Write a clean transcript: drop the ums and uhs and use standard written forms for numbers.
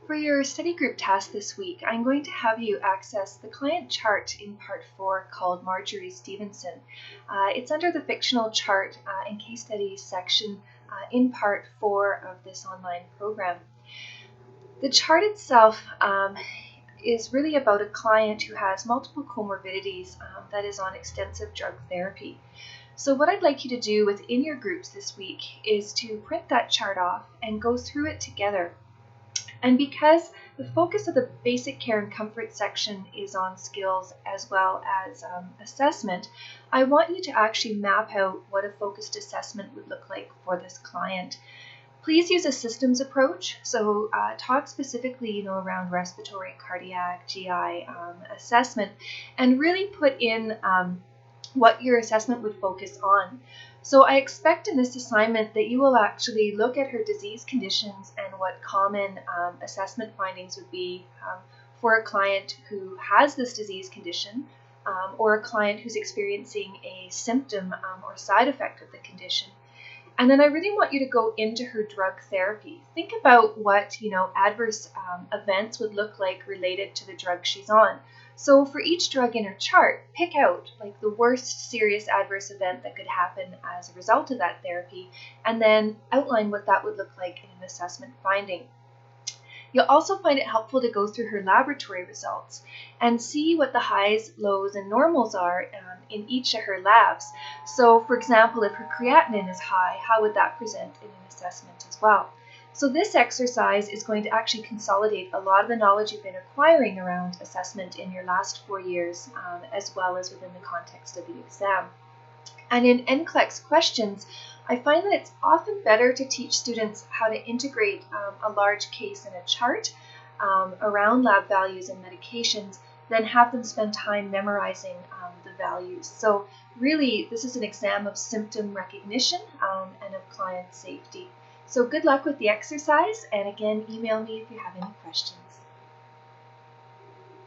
For your study group task this week, I'm going to have you access the client chart in Part 4 called Marjorie Stevenson. It's under the Fictional chart and case studies section in Part 4 of this online program. The chart itself is really about a client who has multiple comorbidities that is on extensive drug therapy. So what I'd like you to do within your groups this week is to print that chart off and go through it together. And because the focus of the basic care and comfort section is on skills as well as assessment, I want you to actually map out what a focused assessment would look like for this client. Please use a systems approach, so talk specifically around respiratory, cardiac, GI assessment, and really put in what your assessment would focus on. So I expect in this assignment that you will actually look at her disease conditions and what common assessment findings would be for a client who has this disease condition or a client who's experiencing a symptom or side effect of the condition. And then I really want you to go into her drug therapy. Think about what adverse events would look like related to the drug she's on. So for each drug in her chart, pick out like the worst serious adverse event that could happen as a result of that therapy, and then outline what that would look like in an assessment finding. You'll also find it helpful to go through her laboratory results and see what the highs, lows, and normals are in each of her labs. So for example, if her creatinine is high, how would that present in an assessment as well? So this exercise is going to actually consolidate a lot of the knowledge you've been acquiring around assessment in your last 4 years, as well as within the context of the exam. And in NCLEX questions, I find that it's often better to teach students how to integrate a large case in a chart around lab values and medications than have them spend time memorizing the values. So really, this is an exam of symptom recognition and of client safety. So good luck with the exercise, and again, email me if you have any questions.